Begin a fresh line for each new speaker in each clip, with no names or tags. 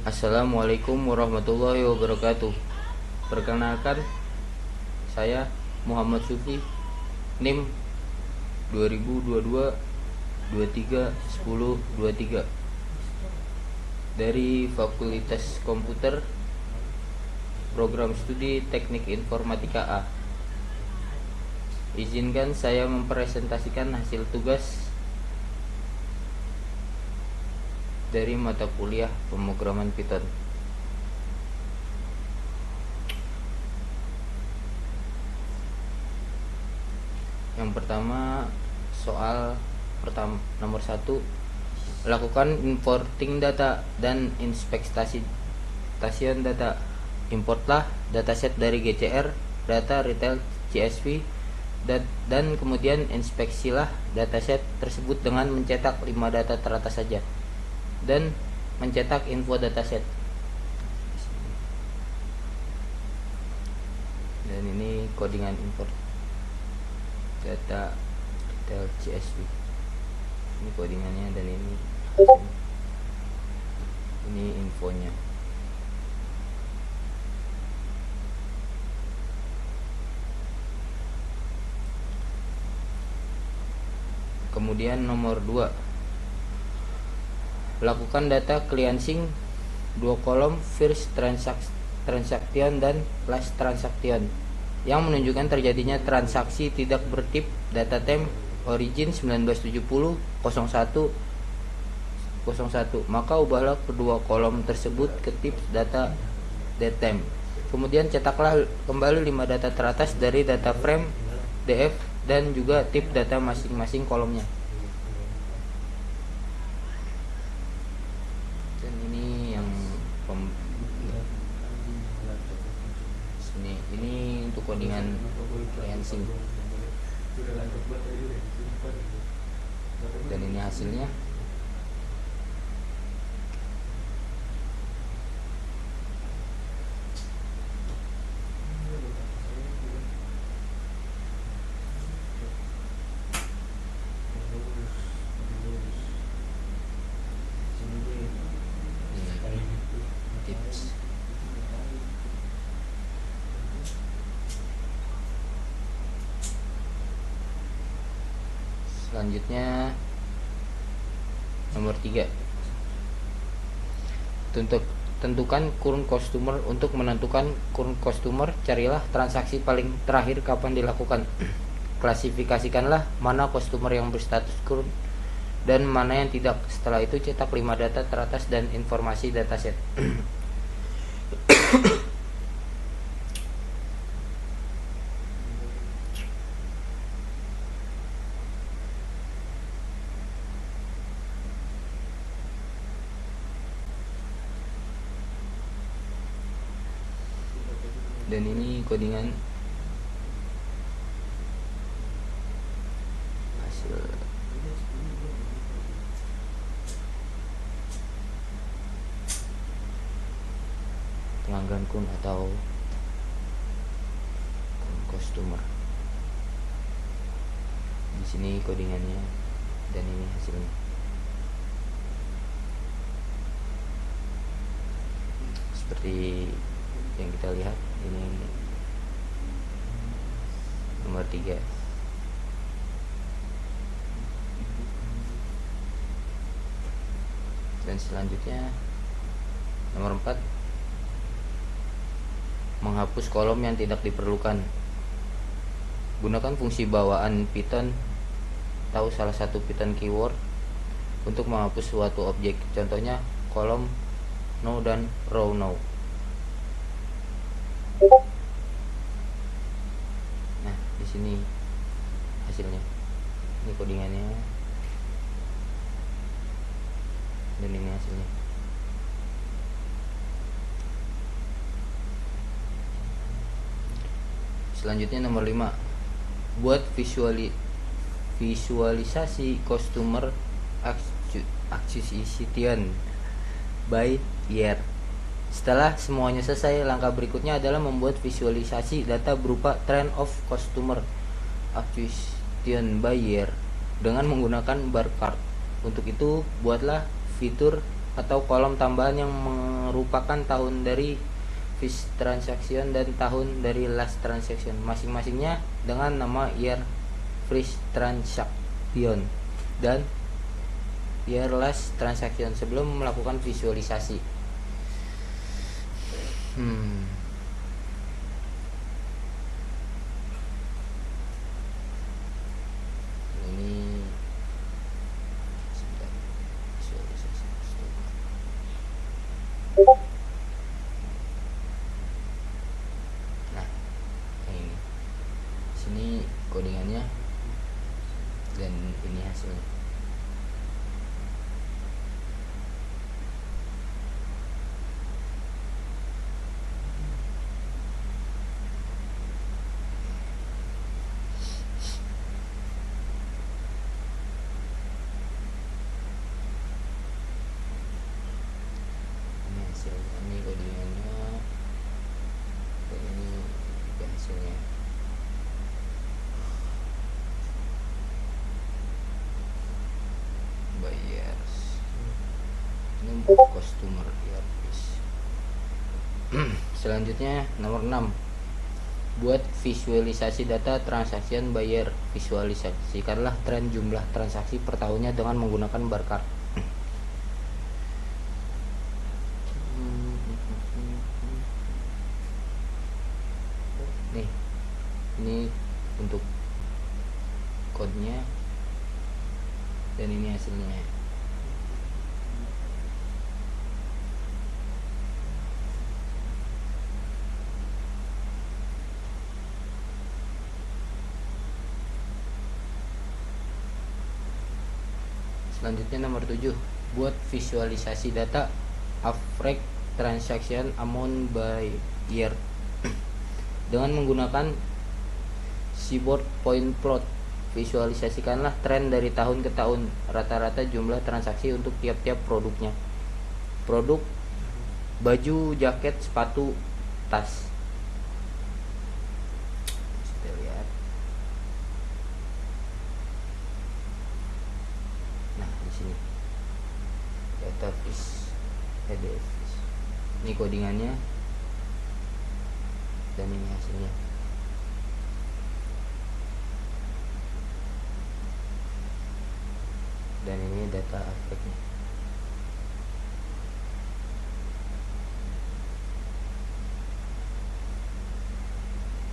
Assalamualaikum warahmatullahi wabarakatuh. Perkenalkan, saya Muhammad Sufi, NIM 2022 23 10 23 dari Fakultas Komputer Program Studi Teknik Informatika A. Izinkan saya mempresentasikan hasil tugas dari mata kuliah pemrograman Python. Yang pertama, soal nomor 1, lakukan importing data dan inspeksi data. Importlah dataset dari GCR, data retail CSV, dan kemudian inspeksilah dataset tersebut dengan mencetak 5 data teratas saja dan mencetak info dataset. Dan ini codingan import data retail CSV. Ini codingannya dan ini infonya. Kemudian nomor 2, lakukan data cleansing 2 kolom first transaction dan last transaction yang menunjukkan terjadinya transaksi tidak bertip data time origin 1970 01 01, maka ubahlah kedua kolom tersebut ke tip data datetime. Kemudian cetaklah kembali 5 data teratas dari data frame df dan juga tip data masing-masing kolomnya. Dan ini yang ini untuk codingan cleansing. Dan ini hasilnya. Tips. Selanjutnya nomor 3, tentukan current customer. Untuk menentukan current customer, carilah transaksi paling terakhir kapan dilakukan. Klasifikasikanlah mana customer yang berstatus current dan mana yang tidak. Setelah itu cetak 5 data teratas dan informasi dataset. Dan ini codingan hasil pelanggan kun atau customer. Di sini codingannya dan ini hasilnya. Seperti yang kita lihat, ini nomor 3. Dan selanjutnya nomor 4, menghapus kolom yang tidak diperlukan. Gunakan fungsi bawaan Python atau salah satu Python keyword untuk menghapus suatu objek. Contohnya kolom no dan row no. Nah, di sini hasilnya. Ini codingannya. Dan ini hasilnya. Selanjutnya nomor 5, buat visualisasi customer acquisition by year. Setelah semuanya selesai, langkah berikutnya adalah membuat visualisasi data berupa trend of customer acquisition by year dengan menggunakan bar chart. Untuk itu, buatlah fitur atau kolom tambahan yang merupakan tahun dari first transaction dan tahun dari last transaction, masing-masingnya dengan nama year first transaction dan year last transaction sebelum melakukan visualisasi. Ini sebentar, visualisasi. Nah, ini sini codingannya dan ini hasilnya. Ini codingannya dan ini juga hasilnya. Buyers, ini untuk customer earpiece. Selanjutnya nomor 6, buat visualisasi data transaction buyer. Visualisasikanlah tren jumlah transaksi per tahunnya dengan menggunakan bar chart. Nih, ini untuk kodenya dan ini hasilnya. Selanjutnya nomor 7, buat visualisasi data average transaction amount by year dengan menggunakan seaboard point plot. Visualisasikanlah tren dari tahun ke tahun, rata-rata jumlah transaksi untuk tiap-tiap produknya. Produk baju, jaket, sepatu, tas. Kita lihat. Nah, di sini data PDF. Ini codingannya dan ini hasilnya. Dan ini data average-nya.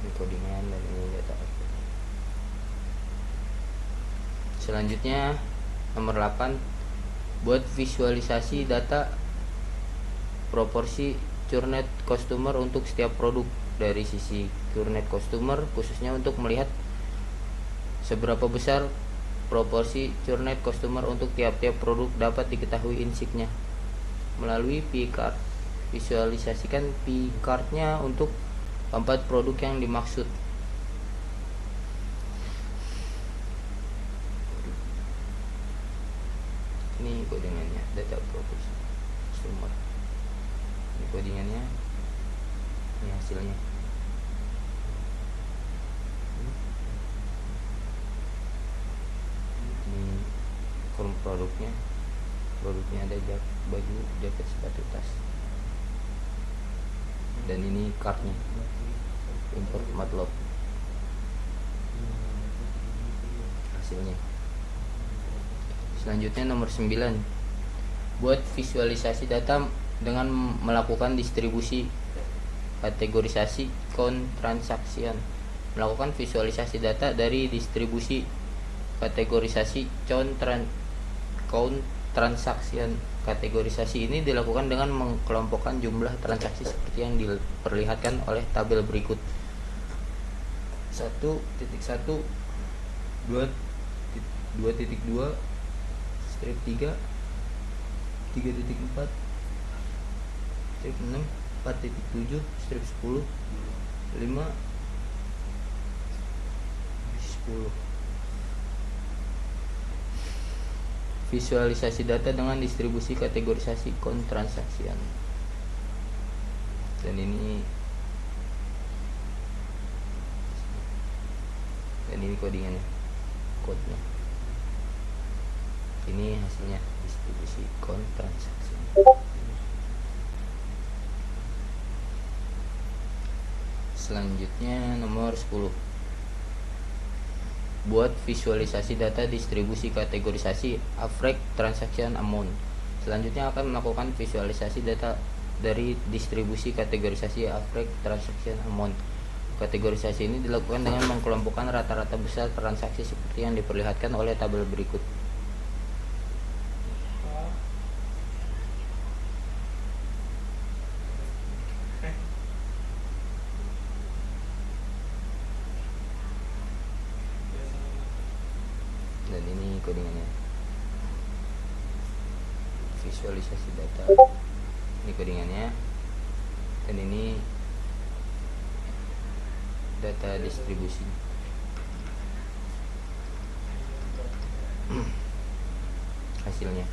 Ini codingan dan ini data average. Selanjutnya nomor 8, buat visualisasi data proporsi current customer untuk setiap produk. Dari sisi current customer khususnya untuk melihat seberapa besar proporsi current customer untuk tiap-tiap produk dapat diketahui insight-nya melalui P-card. Visualisasikan P-card-nya untuk 4 produk yang dimaksud. Ini codingannya, data proporsi customer. Ini codingannya, ini hasilnya. Ini produknya ada baju, jaket, sepatu, tas. Dan ini cardnya, import MATLAB. Hasilnya. Selanjutnya nomor 9, buat visualisasi data dengan melakukan distribusi kategorisasi count transaction. Melakukan visualisasi data dari distribusi kategorisasi count transaction. Kategorisasi ini dilakukan dengan mengelompokkan jumlah transaksi seperti yang diperlihatkan oleh tabel berikut. 1.1, 2.2, strip 3, 3.4, strip 6, 4.7, strip 10, 5, 10. Visualisasi data dengan distribusi kategorisasi count transaction. Dan ini codingannya, kodenya. Ini hasilnya distribusi count transaction. Selanjutnya nomor 10. Buat visualisasi data distribusi kategorisasi average transaction amount. Selanjutnya akan melakukan visualisasi data dari distribusi kategorisasi average transaction amount. Kategorisasi ini dilakukan dengan mengkelompokkan rata-rata besar transaksi seperti yang diperlihatkan oleh tabel berikut. Dan ini kodingannya. Visualisasi data. Ini kodingannya. Dan ini data distribusi. Hasilnya.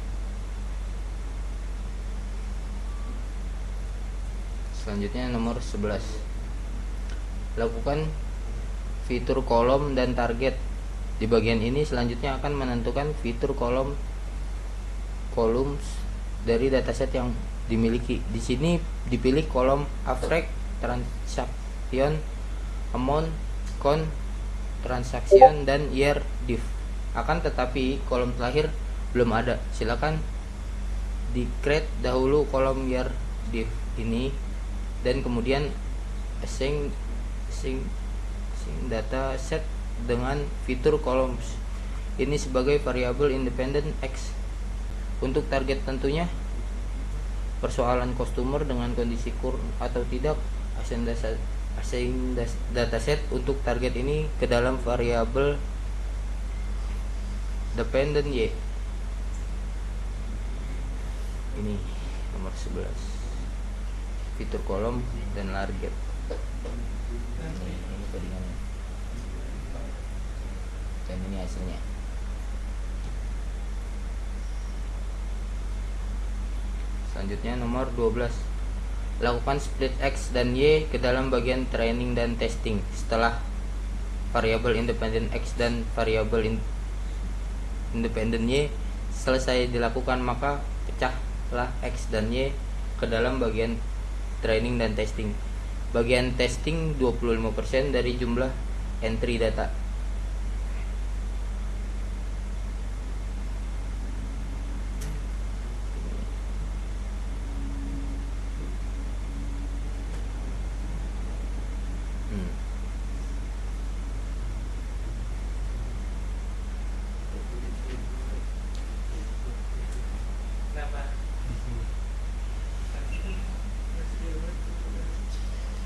Selanjutnya nomor 11. Lakukan fitur kolom dan target. Di bagian ini selanjutnya akan menentukan fitur columns dari dataset yang dimiliki. Di sini dipilih kolom average transaction amount, count transaction, dan year diff. Akan tetapi kolom terakhir belum ada. Silakan di create dahulu kolom year diff ini dan kemudian assign data set dengan fitur columns ini sebagai variabel independent X. Untuk target tentunya persoalan customer dengan kondisi kurang atau tidak, assign dataset untuk target ini ke dalam variabel dependent Y. Ini nomor 11. Fitur kolom dan target. Ini kodingannya. Dan ini hasilnya. Selanjutnya nomor 12. Lakukan split X dan Y ke dalam bagian training dan testing. Setelah variabel independent X dan variabel independent Y selesai dilakukan, maka pecahlah X dan Y ke dalam bagian training dan testing. Bagian testing 25% dari jumlah entry data.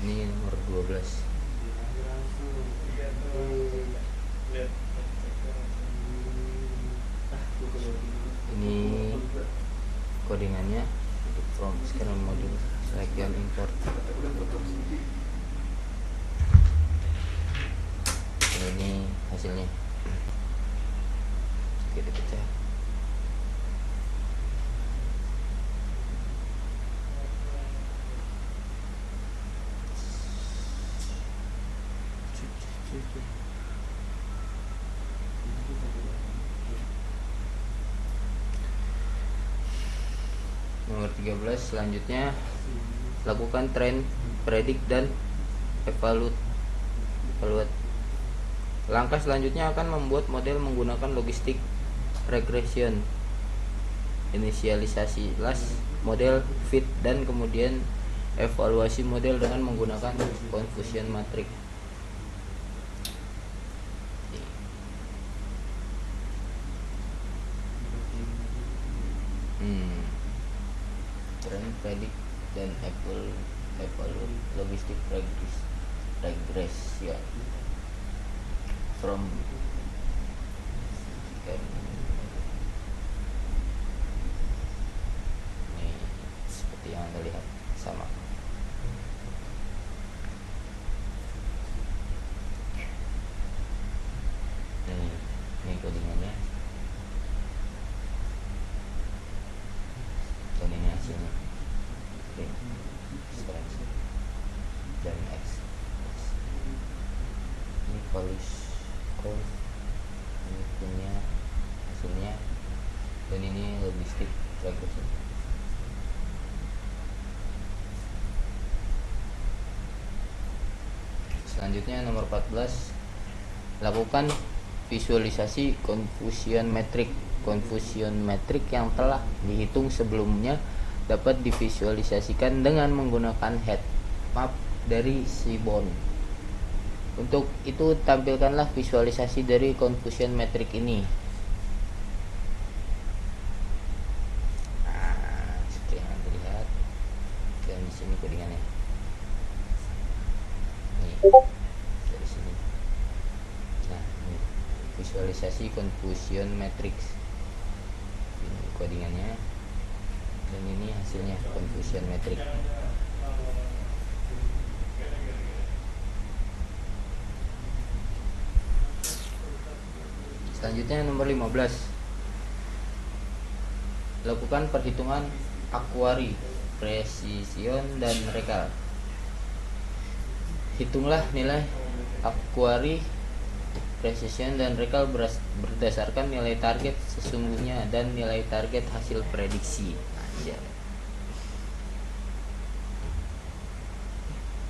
Ini nomor 12. Ini kodingannya untuk from scanner module select dan import. Ini hasilnya. Oke, dipecah. Nomor 13. Selanjutnya lakukan trend, predict, dan evaluate. Langkah selanjutnya akan membuat model menggunakan logistic regression, inisialisasi last model fit, dan kemudian evaluasi model dengan menggunakan confusion matrix. Trend, predict, dan evaluate logistic regression from ini seperti yang Anda lihat, sama. Ini kodingannya dan ini hasilnya. Oke, sekarang dan X. Ini polish count, ini punya hasilnya, dan ini logistic regression. Selanjutnya nomor 14, lakukan visualisasi confusion metric. Confusion metric yang telah dihitung sebelumnya dapat divisualisasikan dengan menggunakan heat map dari Seaborn. Untuk itu tampilkanlah visualisasi dari confusion metric ini. Nah, seperti yang Anda lihat, dan di sini codingannya. Nih, dari sini. Nah, ini visualisasi confusion matrix. Ini codingannya, dan ini hasilnya confusion matrix. Selanjutnya nomor 15, lakukan perhitungan akuari, precision, dan recall. Hitunglah nilai akuari, precision, dan recall berdasarkan nilai target sesungguhnya dan nilai target hasil prediksi. Anjay.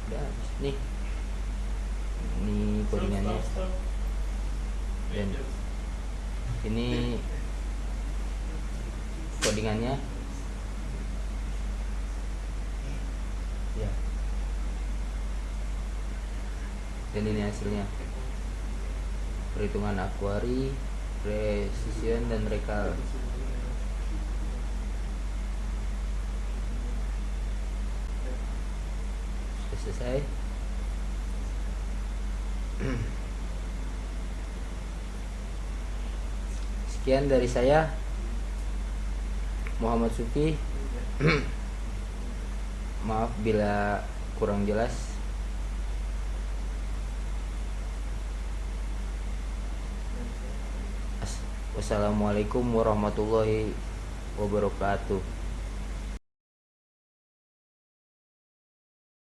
Udah habis nih. Ini codingannya. Dan ini codingannya. Ya. Dan ini hasilnya. Perhitungan akuari, precision, dan recall. Sudah selesai. Sekian dari saya, Muhammad Sufi. Maaf bila kurang jelas. Wassalamualaikum warahmatullahi wabarakatuh.